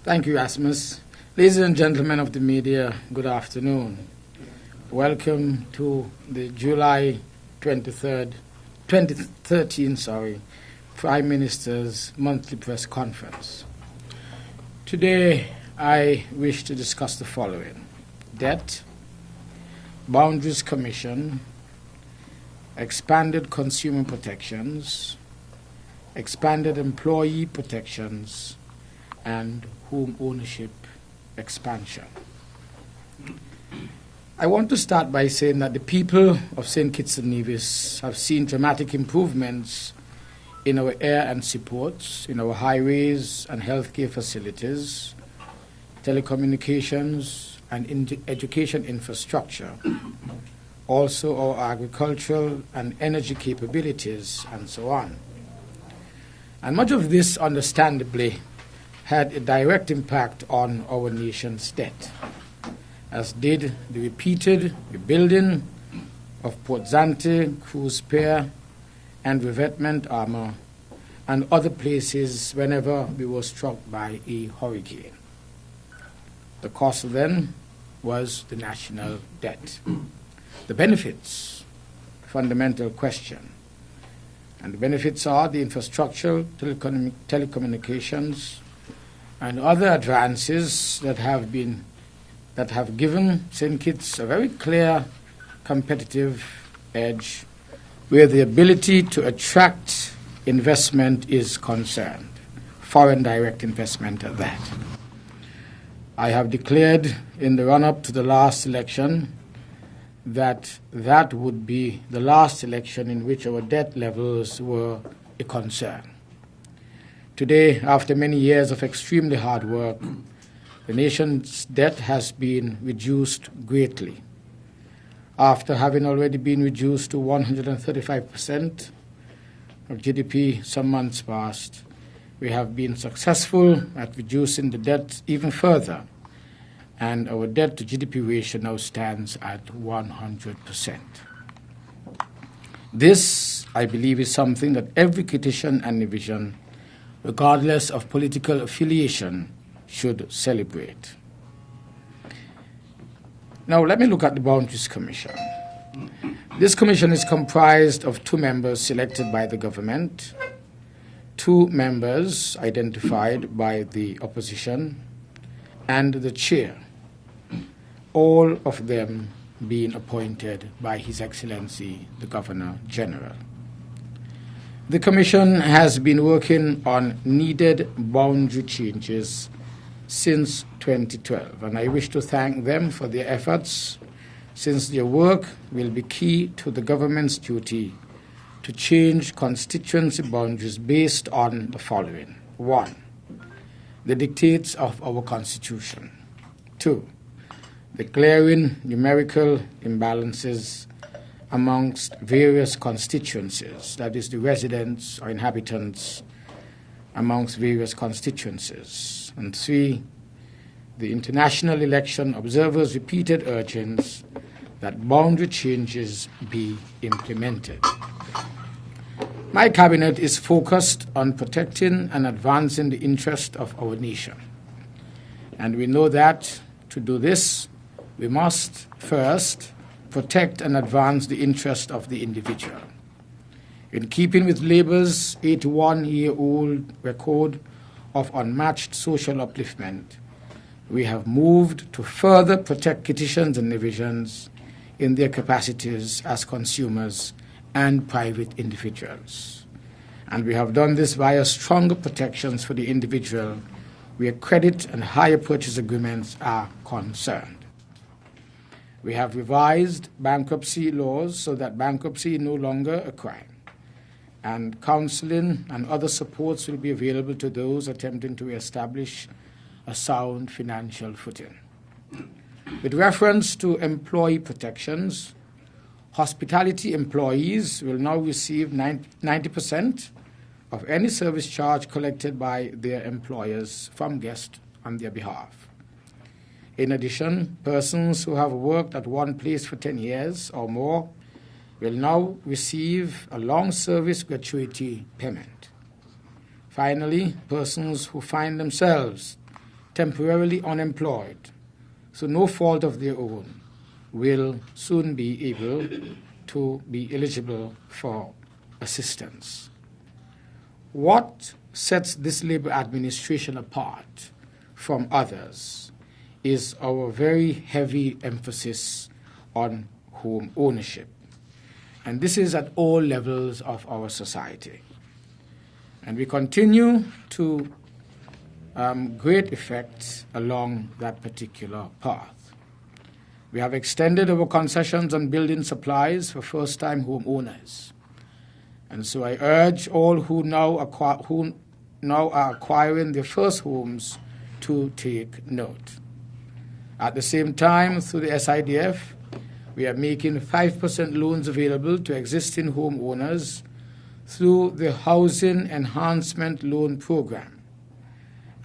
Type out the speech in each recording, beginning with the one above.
Thank you, Asmus. Ladies and gentlemen of the media, good afternoon. Welcome to the July 2013 Prime Minister's monthly press conference. Today, I wish to discuss the following: debt, Boundaries Commission, expanded consumer protections, expanded employee protections, and home ownership expansion. I want to start by saying that the people of St. Kitts-Nevis have seen dramatic improvements in our air and seaports, in our highways and healthcare facilities, telecommunications and education infrastructure, also our agricultural and energy capabilities, and so on. And much of this, understandably, had a direct impact on our nation's debt, as did the repeated rebuilding of Port Zante, Cruise Pier, and revetment armor, and other places whenever we were struck by a hurricane. The cost then was the national debt. The benefits, fundamental question. And the benefits are the infrastructure, telecommunications, and other advances that have given St. Kitts a very clear competitive edge where the ability to attract investment is concerned, foreign direct investment at that. I have declared in the run-up to the last election that would be the last election in which our debt levels were a concern. Today, after many years of extremely hard work, the nation's debt has been reduced greatly. After having already been reduced to 135% of GDP some months past, we have been successful at reducing the debt even further, and our debt to GDP ratio now stands at 100%. This, I believe, is something that every Kittitian and Nevisian, regardless of political affiliation, should celebrate. Now, let me look at the Boundaries Commission. This commission is comprised of 2 members selected by the government, 2 members identified by the opposition, and the chair, all of them being appointed by His Excellency the Governor General. The Commission has been working on needed boundary changes since 2012, and I wish to thank them for their efforts, since their work will be key to the government's duty to change constituency boundaries based on the following: 1, the dictates of our Constitution; 2, the glaring numerical imbalances amongst various constituencies, that is, the residents or inhabitants amongst various constituencies; and 3, the international election observers' repeated urgings that boundary changes be implemented. My cabinet is focused on protecting and advancing the interest of our nation. And we know that to do this, we must first protect and advance the interest of the individual. In keeping with Labour's 81-year-old record of unmatched social upliftment, we have moved to further protect Kittitians and Nevisians in their capacities as consumers and private individuals. And we have done this via stronger protections for the individual where credit and hire purchase agreements are concerned. We have revised bankruptcy laws so that bankruptcy is no longer a crime, and counseling and other supports will be available to those attempting to establish a sound financial footing. With reference to employee protections, hospitality employees will now receive 90% of any service charge collected by their employers from guests on their behalf. In addition, persons who have worked at one place for 10 years or more will now receive a long service gratuity payment. Finally, persons who find themselves temporarily unemployed, through no fault of their own, will soon be able to be eligible for assistance. What sets this Labour administration apart from others is our very heavy emphasis on home ownership. And this is at all levels of our society. And we continue to great effect along that particular path. We have extended our concessions on building supplies for first-time homeowners. And so I urge all who now are acquiring their first homes to take note. At the same time, through the SIDF, we are making 5% loans available to existing homeowners through the Housing Enhancement Loan Program.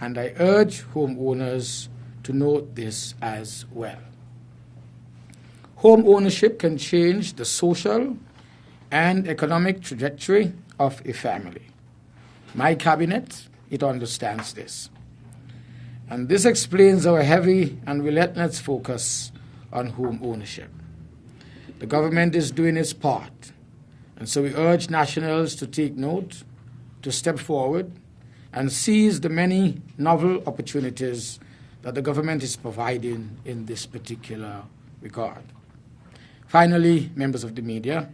And I urge homeowners to note this as well. Home ownership can change the social and economic trajectory of a family. My cabinet, it understands this. And this explains our heavy and relentless focus on home ownership. The government is doing its part, and so we urge nationals to take note, to step forward, and seize the many novel opportunities that the government is providing in this particular regard. Finally, members of the media,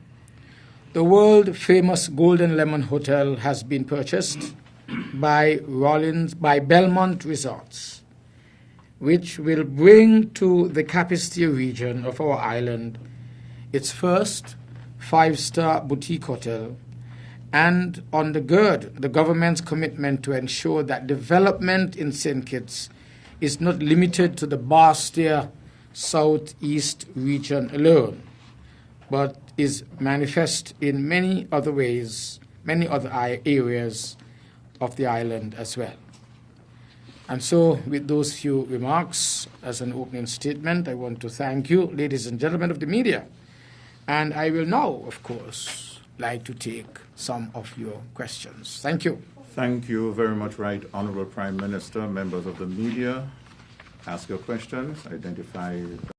the world-famous Golden Lemon Hotel has been purchased by Belmont Resorts, which will bring to the Capistia region of our island its first 5-star boutique hotel, and undergird the government's commitment to ensure that development in St. Kitts is not limited to the Bastia Southeast region alone, but is manifest in many other ways, many other areas of the island as well. And so, with those few remarks as an opening statement, I want to thank you, ladies and gentlemen of the media. And I will now, of course, like to take some of your questions. Thank you. Thank you very much, Right Honorable Prime Minister. Members of the media, ask your questions, identify